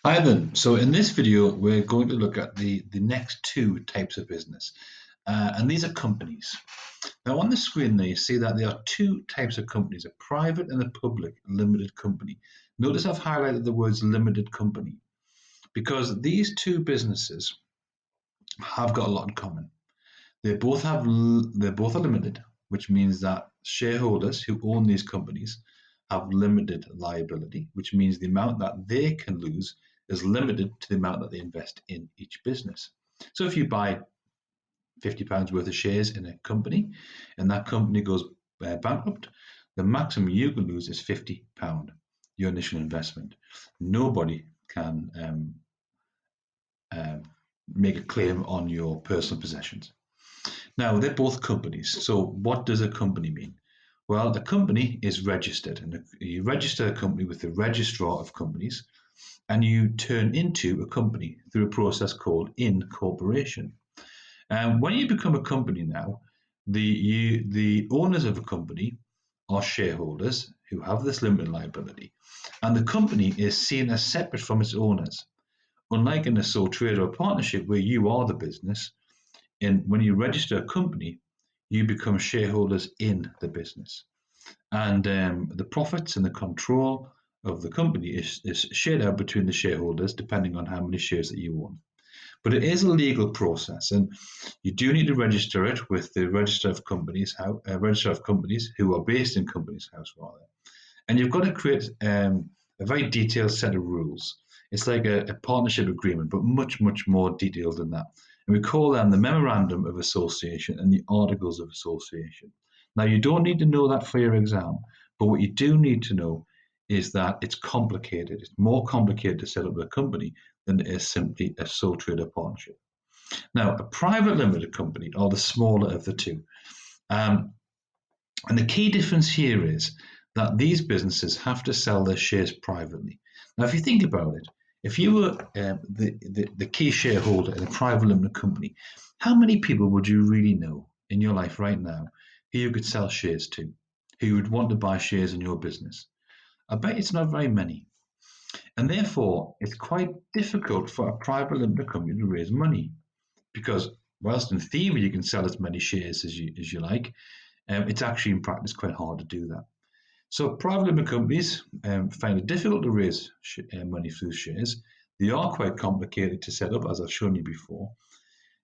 Hi then. So in this video, we're going to look at the next two types of business. And these are companies. Now on the screen there, you see that there are two types of companies, a private and a public limited company. Notice I've highlighted the words limited company because these two businesses have got a lot in common. They both are limited, which means that shareholders who own these companies have limited liability, which means the amount that they can lose is limited to the amount that they invest in each business. So if you buy £50 worth of shares in a company and that company goes bankrupt, the maximum you can lose is £50, your initial investment. Nobody can um, make a claim on your personal possessions. Now, they're both companies. So, what does a company mean? Well, a company is registered, and you register a company with the registrar of companies, and you turn into a company through a process called incorporation. And when you become a company now, the owners of a company are shareholders who have this limited liability, and the company is seen as separate from its owners. Unlike in a sole trader or partnership where you are the business, and when you register a company, you become shareholders in the business. And the profits and the control of the company is shared out between the shareholders depending on how many shares that you own. But it is a legal process, and you do need to register it with the register of companies who are based in Companies House, rather. And you've got to create a very detailed set of rules. It's like a partnership agreement, but much, much more detailed than that. And we call them the Memorandum of Association and the Articles of Association. Now, you don't need to know that for your exam, but what you do need to know is that it's complicated. It's more complicated to set up a company than it is simply a sole trader partnership. Now, a private limited company are the smaller of the two. Um, and the key difference here is that these businesses have to sell their shares privately. Now, if you think about it, if you were the key shareholder in a private limited company, how many people would you really know in your life right now who you could sell shares to, who would want to buy shares in your business? I bet it's not very many. And therefore, it's quite difficult for a private limited company to raise money because, whilst in theory you can sell as many shares as you like, it's actually in practice quite hard to do that. So private limited companies find it difficult to raise money through shares. They are quite complicated to set up, as I've shown you before.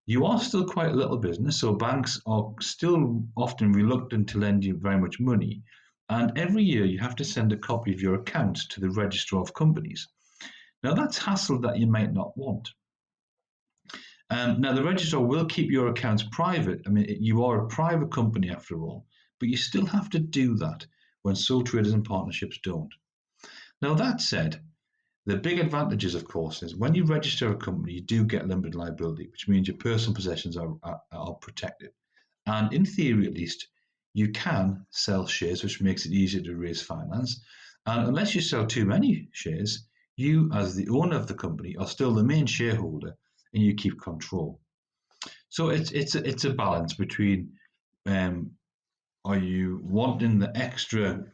You are still quite a little business, so banks are still often reluctant to lend you very much money. And every year you have to send a copy of your accounts to the registrar of companies. Now that's hassle that you might not want. Now, the registrar will keep your accounts private. I mean, you are a private company after all, but you still have to do that when sole traders and partnerships don't. Now, that said, the big advantages, of course, is when you register a company, you do get limited liability, which means your personal possessions are protected. And in theory, at least, you can sell shares, which makes it easier to raise finance. And unless you sell too many shares, you, as the owner of the company, are still the main shareholder and you keep control. So it's a balance between um, are you wanting the extra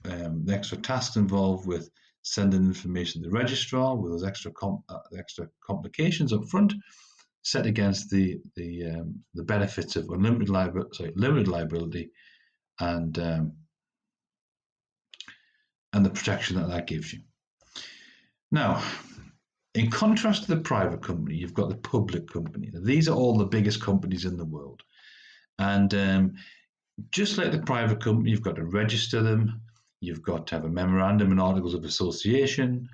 tasks involved with sending information to the registrar with those extra complications up front, set against the benefits of limited liability and and the protection that that gives you. Now, in contrast to the private company, you've got the public company. Now, these are all the biggest companies in the world. And just like the private company, you've got to register them. You've got to have a memorandum and articles of association.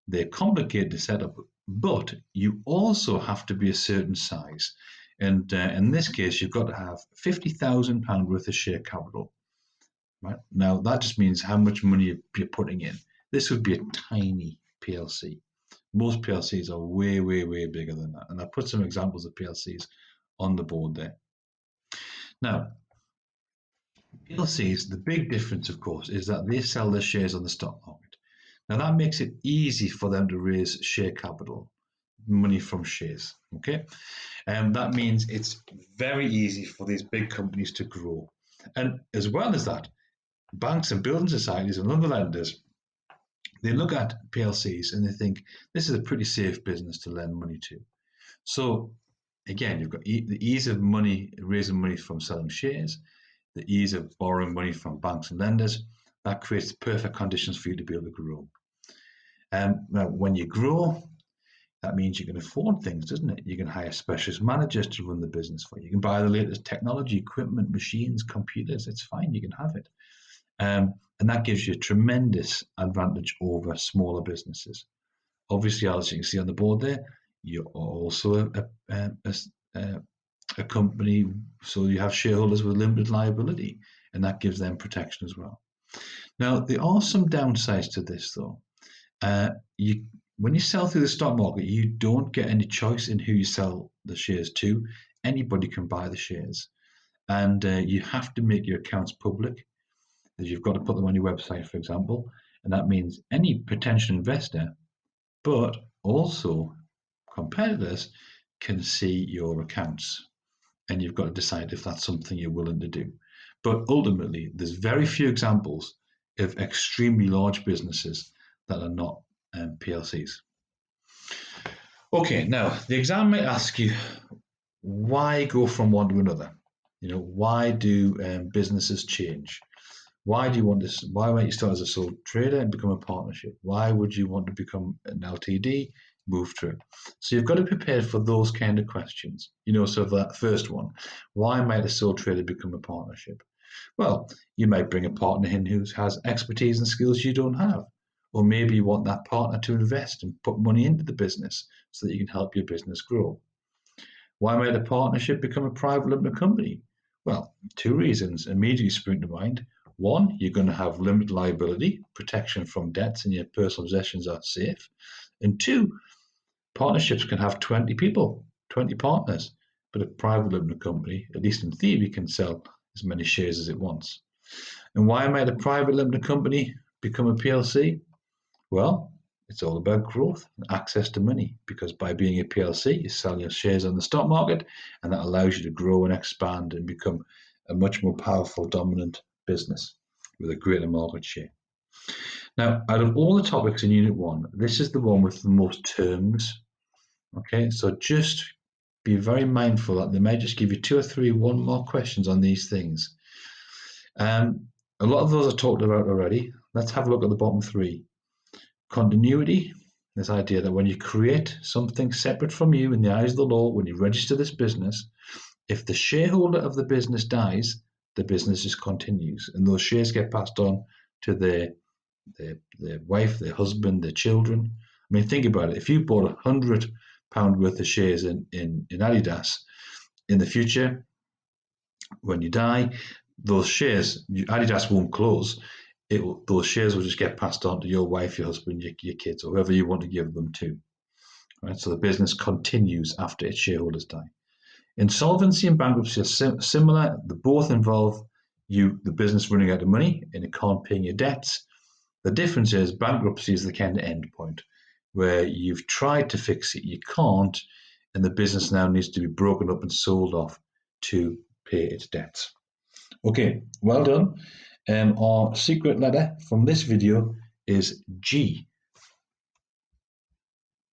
They're complicated to set up, but you also have to be a certain size. And in this case, you've got to have £50,000 worth of share capital. Right now, that just means how much money you're putting in. This would be a tiny PLC. Most PLCs are way, way, way bigger than that. And I put some examples of PLCs on the board there. Now, PLCs, the big difference, of course, is that they sell their shares on the stock market. Now, that makes it easy for them to raise share capital, money from shares. Okay, and that means it's very easy for these big companies to grow. And as well as that, banks and building societies and other lenders, they look at PLCs and they think this is a pretty safe business to lend money to. So again, you've got the ease of money, raising money from selling shares, the ease of borrowing money from banks and lenders. That creates perfect conditions for you to be able to grow. Now, when you grow, that means you can afford things, doesn't it? You can hire specialist managers to run the business for you. You can buy the latest technology, equipment, machines, computers. It's fine. You can have it. And that gives you a tremendous advantage over smaller businesses. Obviously, as you can see on the board there, you're also a company, so you have shareholders with limited liability, and that gives them protection as well. Now, there are some downsides to this, though. When you sell through the stock market, you don't get any choice in who you sell the shares to. Anybody can buy the shares, and you have to make your accounts public. You've got to put them on your website, for example, and that means any potential investor, but also competitors, can see your accounts, and you've got to decide if that's something you're willing to do. But ultimately, there's very few examples of extremely large businesses that are not PLCs. Okay, now the exam might ask you, why go from one to another? Why do businesses change? Why do you want this? Why might you start as a sole trader and become a partnership? Why would you want to become an LTD, move through? So you've got to prepare for those kind of questions. So for that first one, why might a sole trader become a partnership? Well, you might bring a partner in who has expertise and skills you don't have. Or maybe you want that partner to invest and put money into the business so that you can help your business grow. Why might a partnership become a private limited company? Well, two reasons immediately spring to mind. One, you're going to have limited liability, protection from debts, and your personal possessions are safe. And two, partnerships can have 20 people, 20 partners, but a private limited company, at least in theory, can sell as many shares as it wants. And why might a private limited company become a PLC? Well, it's all about growth and access to money, because by being a PLC, you sell your shares on the stock market, and that allows you to grow and expand and become a much more powerful, dominant business with a greater market share. Now, out of all the topics in Unit 1, this is the one with the most terms. Okay, so just be very mindful that they may just give you 2 or 3 one-mark questions on these things. A lot of those are talked about already. Let's have a look at the bottom 3. Continuity, this idea that when you create something separate from you in the eyes of the law, when you register this business, if the shareholder of the business dies, the business just continues, and those shares get passed on to their wife, their husband, their children. I mean, think about it. If you bought £100 worth of shares in Adidas, in the future, when you die, those shares, Adidas won't close. Those shares will just get passed on to your wife, your husband, your kids, or whoever you want to give them to. Right? So the business continues after its shareholders die. Insolvency and bankruptcy are similar. They both involve the business running out of money and it can't pay your debts. The difference is bankruptcy is the kind of end point where you've tried to fix it, you can't, and the business now needs to be broken up and sold off to pay its debts. Okay, well done. Our secret letter from this video is G.